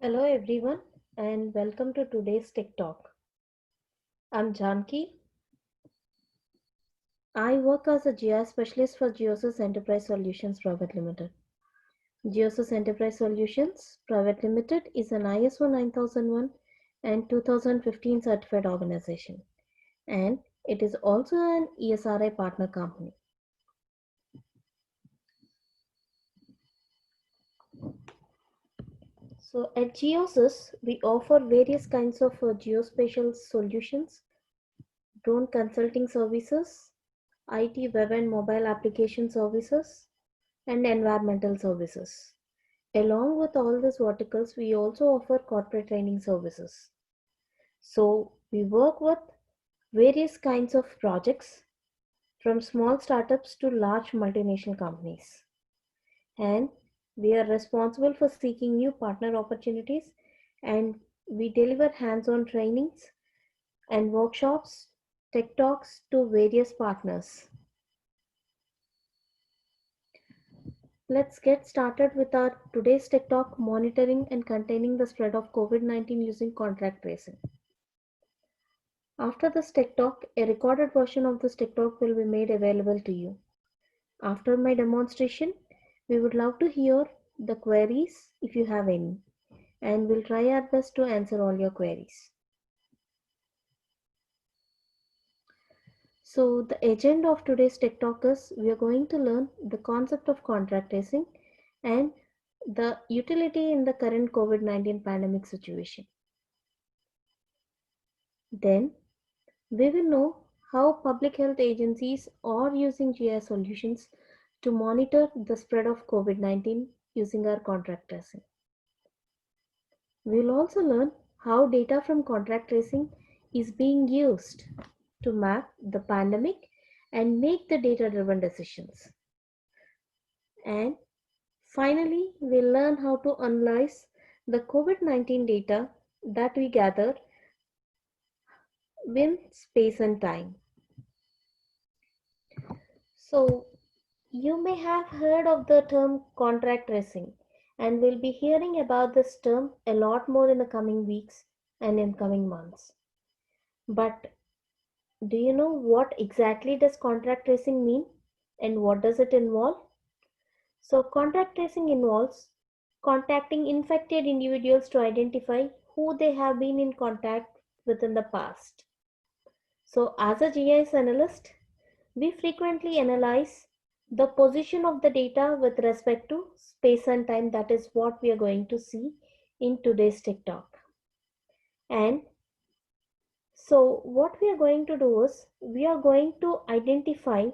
Hello everyone and welcome to today's Tech Talk. I'm Janki. I work as a GI specialist for Geosys Enterprise Solutions Private Limited. Geosys Enterprise Solutions Private Limited is an ISO 9001 and 2015 certified organization, and it is also an ESRI partner company. So at Geosys, we offer various kinds of geospatial solutions, drone consulting services, IT web and mobile application services, and environmental services. Along with all these verticals, we also offer corporate training services. So we work with various kinds of projects from small startups to large multinational companies. And we are responsible for seeking new partner opportunities, and we deliver hands-on trainings and workshops, tech talks to various partners. Let's get started with our today's Tech Talk, monitoring and containing the spread of COVID-19 using contact tracing. After this Tech Talk, a recorded version of this Tech Talk will be made available to you. After my demonstration, we would love to hear the queries if you have any, and we'll try our best to answer all your queries. So the agenda of today's Tech Talk is we are going to learn the concept of contact tracing and the utility in the current COVID-19 pandemic situation. Then we will know how public health agencies are using GI solutions to monitor the spread of COVID-19 using our contact tracing. We will also learn how data from contact tracing is being used to map the pandemic and make the data-driven decisions. And finally, we'll learn how to analyze the COVID-19 data that we gather in space and time. So, you may have heard of the term contact tracing, and we'll be hearing about this term a lot more in the coming weeks and in coming months. But do you know what exactly does contact tracing mean and what does it involve? So, contact tracing involves contacting infected individuals to identify who they have been in contact with in the past. So, as a GIS analyst, we frequently analyze the position of the data with respect to space and time. That is what we are going to see in today's Tech Talk. And so what we are going to do is we are going to identify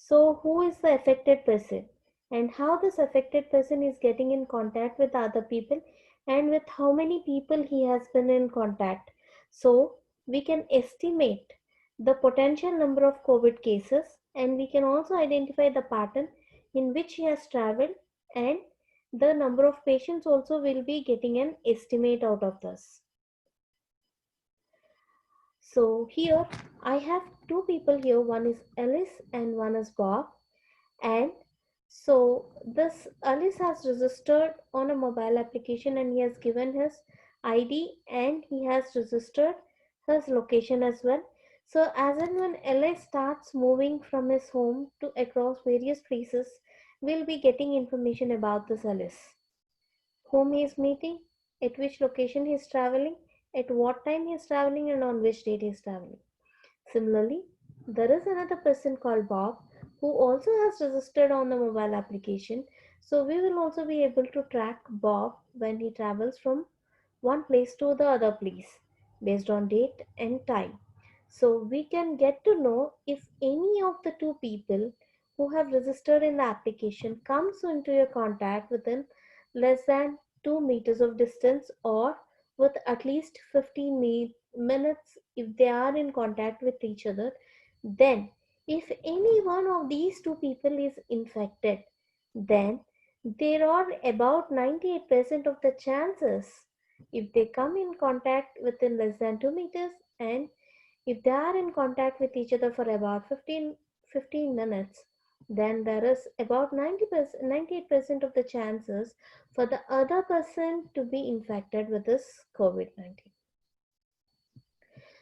who is the affected person and how this affected person is getting in contact with other people and with how many people he has been in contact. So we can estimate the potential number of COVID cases, and we can also identify the pattern in which he has traveled, and the number of patients also will be getting an estimate out of this. So here I have two people here, one is Alice and one is Bob. And so this Alice has registered on a mobile application and he has given his ID and he has registered his location as well. So as and when Alice starts moving from his home to across various places, we'll be getting information about this Alice, whom he is meeting, at which location he is traveling, at what time he is traveling, and on which date he is traveling. Similarly, there is another person called Bob who also has registered on the mobile application. So we will also be able to track Bob when he travels from one place to the other place based on date and time. So we can get to know if any of the two people who have registered in the application comes into your contact within less than 2 meters of distance or with at least 15 minutes if they are in contact with each other. Then if any one of these two people is infected, then there are about 98% of the chances if they come in contact within less than 2 meters, and if they are in contact with each other for about 15 minutes, then there is about 90%, 98% of the chances for the other person to be infected with this COVID-19.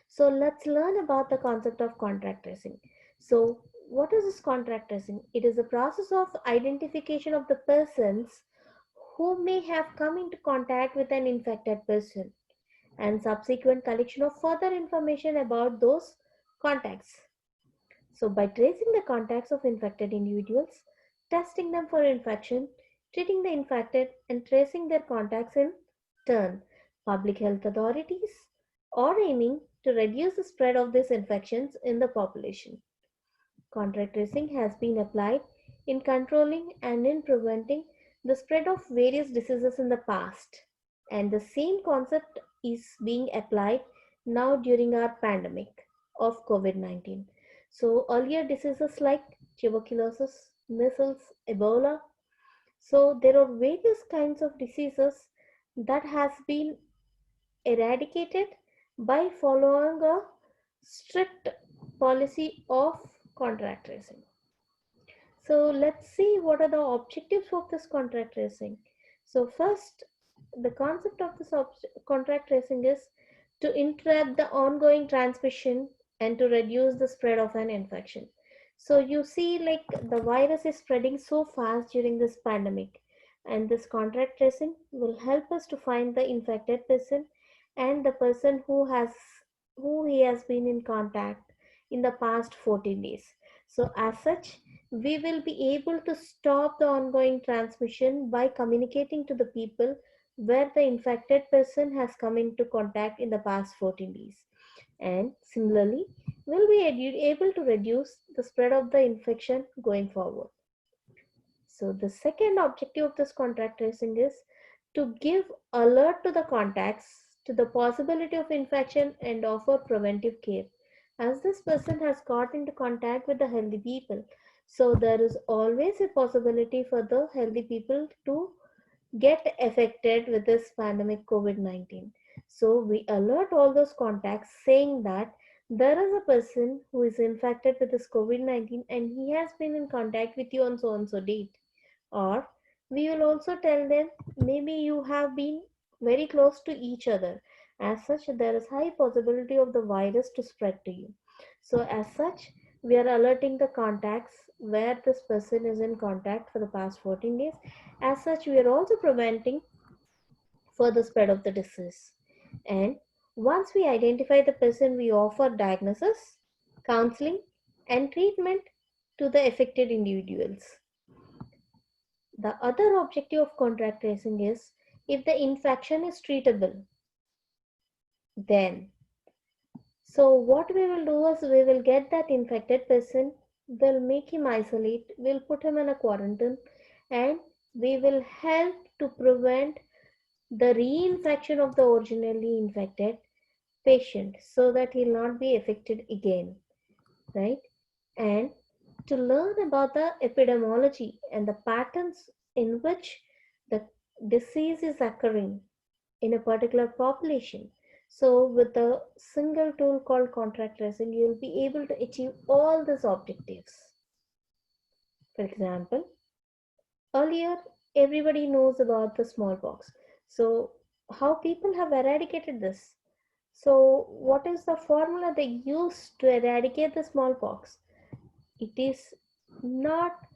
So let's learn about the concept of contact tracing. So what is this contact tracing? It is a process of identification of the persons who may have come into contact with an infected person and subsequent collection of further information about those contacts. So, by tracing the contacts of infected individuals, testing them for infection, treating the infected, and tracing their contacts in turn, public health authorities are aiming to reduce the spread of these infections in the population. Contact tracing has been applied in controlling and in preventing the spread of various diseases in the past, and the same concept is being applied now during our pandemic of COVID 19. So, earlier diseases like tuberculosis, measles, Ebola, so there are various kinds of diseases that has been eradicated by following a strict policy of contact tracing. So let's see what are the objectives of this contract tracing. So first, the concept of this contract tracing is to interrupt the ongoing transmission and to reduce the spread of an infection. So you see, like the virus is spreading so fast during this pandemic, and this contract tracing will help us to find the infected person and the person who he has been in contact in the past 14 days. So as such, we will be able to stop the ongoing transmission by communicating to the people where the infected person has come into contact in the past 14 days. And similarly, we'll be able to reduce the spread of the infection going forward. So the second objective of this contact tracing is to give alert to the contacts to the possibility of infection and offer preventive care. As this person has got into contact with the healthy people, so there is always a possibility for the healthy people to get affected with this pandemic COVID 19. So we alert all those contacts saying that there is a person who is infected with this COVID 19 and he has been in contact with you on so and so date. Or we will also tell them maybe you have been very close to each other. As such, there is high possibility of the virus to spread to you. So as such, we are alerting the contacts where this person is in contact for the past 14 days. As such, we are also preventing further spread of the disease. And once we identify the person, we offer diagnosis, counseling, and treatment to the affected individuals. The other objective of contact tracing is if the infection is treatable, then. So, what we will do is we will get that infected person, we'll make him isolate, we'll put him in a quarantine, and we will help to prevent the reinfection of the originally infected patient so that he'll not be affected again, right? And to learn about the epidemiology and the patterns in which the disease is occurring in a particular population. So, with a single tool called contact tracing, you'll be able to achieve all these objectives. For example, earlier everybody knows about the smallpox. So, how people have eradicated this? So, what is the formula they use to eradicate the smallpox? It is not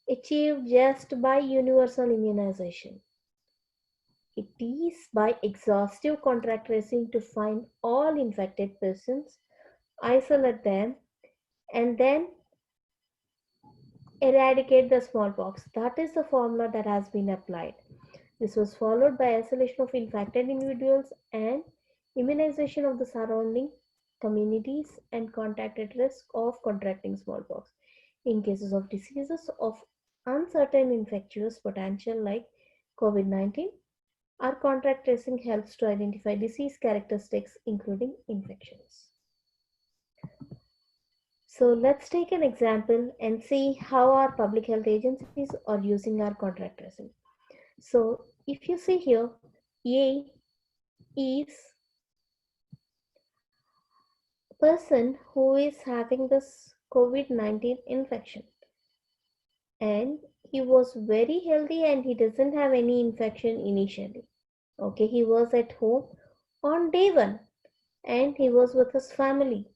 achieved just by universal immunization. It is by exhaustive contact tracing to find all infected persons, isolate them, and then eradicate the smallpox. That is the formula that has been applied. This was followed by isolation of infected individuals and immunization of the surrounding communities and contact at risk of contracting smallpox. In cases of diseases of uncertain infectious potential like COVID 19, our contact tracing helps to identify disease characteristics, including infections. So let's take an example and see how our public health agencies are using our contact tracing. So if you see here, A is a person who is having this COVID-19 infection. and he was very healthy and he doesn't have any infection initially. Okay, he was at home on day one and he was with his family.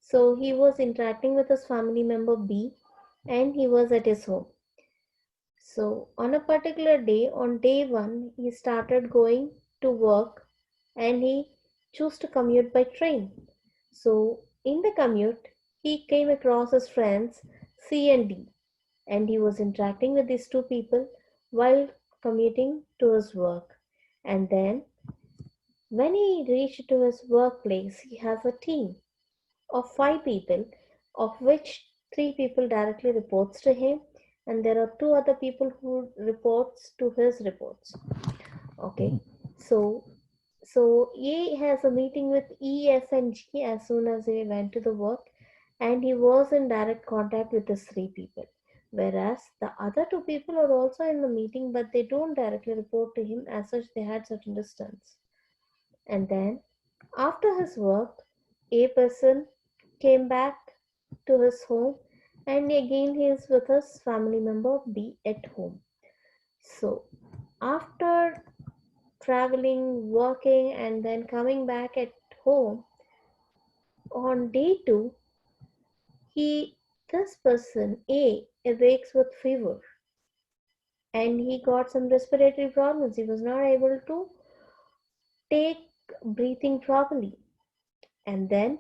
So he was interacting with his family member B and he was at his home. So on a particular day, on day one, he started going to work and he chose to commute by train. So in the commute, he came across his friends C and D and he was interacting with these two people while commuting to his work. And then when he reached to his workplace, he has a team of five people, of which three people directly reports to him, and there are two other people who reports to his reports. Okay, so A has a meeting with E, F, and G as soon as he went to the work, and he was in direct contact with the three people. Whereas the other two people are also in the meeting, but they don't directly report to him as such. They had certain distance. And then after his work, A person came back to his home and again he is with his family member B at home. So after traveling, working, and then coming back at home on day two, he this person A awakes with fever and he got some respiratory problems. He was not able to take breathing properly, and then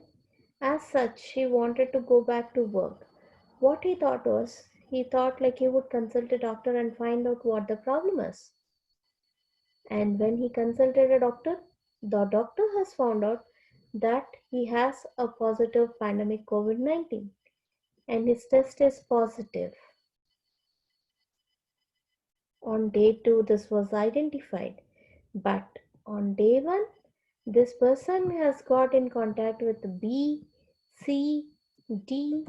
as such he wanted to go back to work. What he thought was, he thought like he would consult a doctor and find out what the problem is. And when he consulted a doctor, the doctor has found out that he has a positive pandemic COVID-19 and his test is positive. On day two, this was identified, but on day one, this person has got in contact with B, C, D,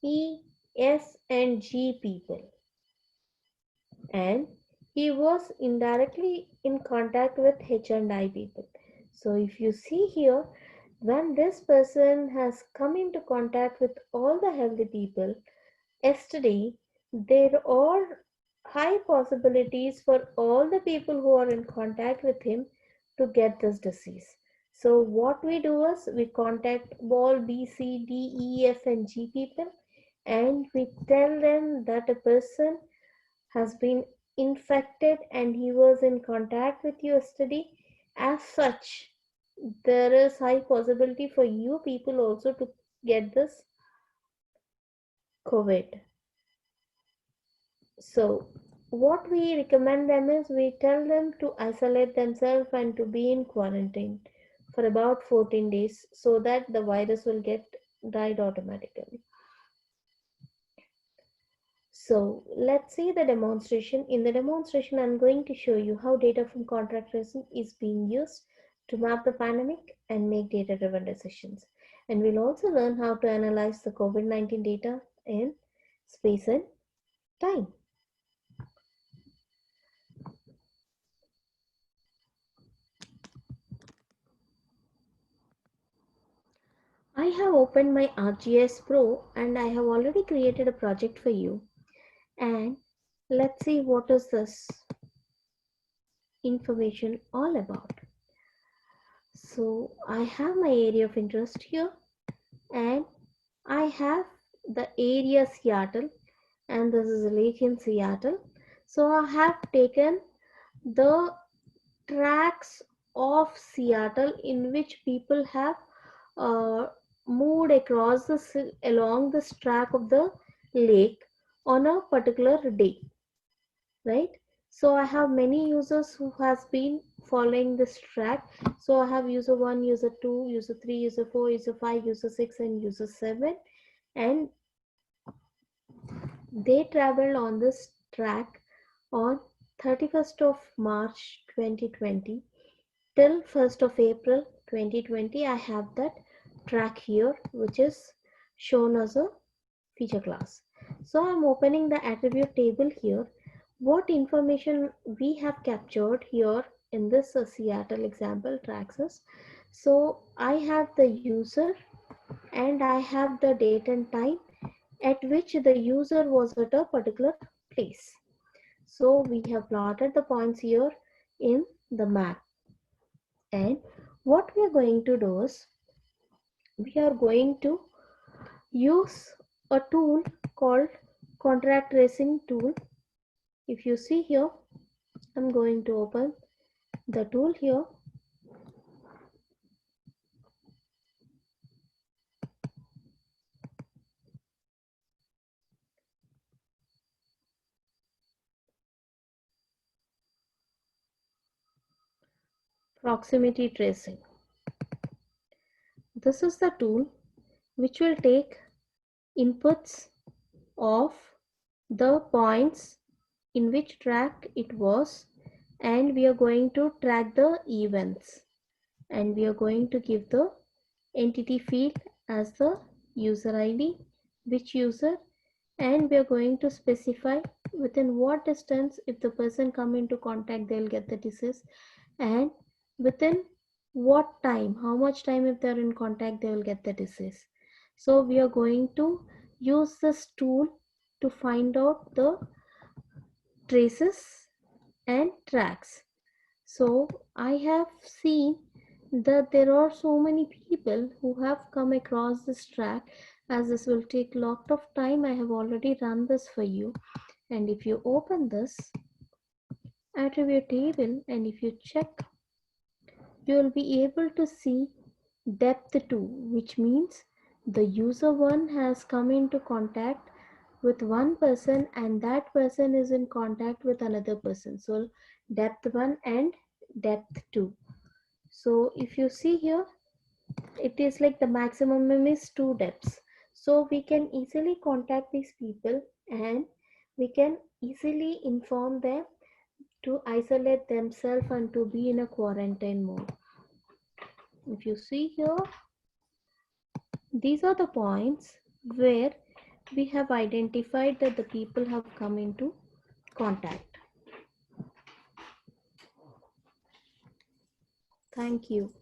E, S, and G people, and he was indirectly in contact with H and I people. So if you see here, when this person has come into contact with all the healthy people yesterday, there are high possibilities for all the people who are in contact with him to get this disease. So what we do is we contact all B, C, D, E, F, and G people, and we tell them that a person has been infected and he was in contact with you yesterday. As such, there is high possibility for you people also to get this COVID. So what we recommend them is we tell them to isolate themselves and to be in quarantine for about 14 days so that the virus will get died automatically. So let's see the demonstration. In the demonstration, I'm going to show you how data from contact tracing is being used to map the pandemic and make data-driven decisions. And we'll also learn how to analyze the COVID-19 data in space and time. I have opened my ArcGIS Pro and I have already created a project for you. And let's see what is this information all about. So I have my area of interest here and I have the area Seattle and this is Lake Seattle. So I have taken the tracks of Seattle in which people have uh, moved across along this track of the lake on a particular day, right? So I have many users who has been following this track. So I have user 1, user 2, user 3, user 4, user 5, user 6, and user 7, and they traveled on this track on 31st of March 2020 till 1st of April 2020. I have that track here which is shown as a feature class. So I'm opening the attribute table here. What information we have captured here in this Seattle example tracks is, so I have the user and I have the date and time at which the user was at a particular place. So we have plotted the points here in the map. And what we are going to do is we are going to use a tool called contact tracing tool. If you see here, I'm going to open the tool here. Proximity tracing. This is the tool which will take inputs of the points in which track it was, and we are going to track the events, and we are going to give the entity field as the user ID, which user, and we are going to specify within what distance if the person come into contact they'll get the disease, and within what time, how much time if they're in contact they will get the disease. So we are going to use this tool to find out the traces and tracks. So I have seen that there are so many people who have come across this track. As this will take lot of time, I have already run this for you. And if you open this attribute table and if you check, you will be able to see depth 2, which means the user 1 has come into contact with one person and that person is in contact with another person. So depth 1 and depth 2. So if you see here, it is like the maximum is 2 depths. So we can easily contact these people and we can easily inform them to isolate themselves and to be in a quarantine mode. If you see here, these are the points where we have identified that the people have come into contact. Thank you.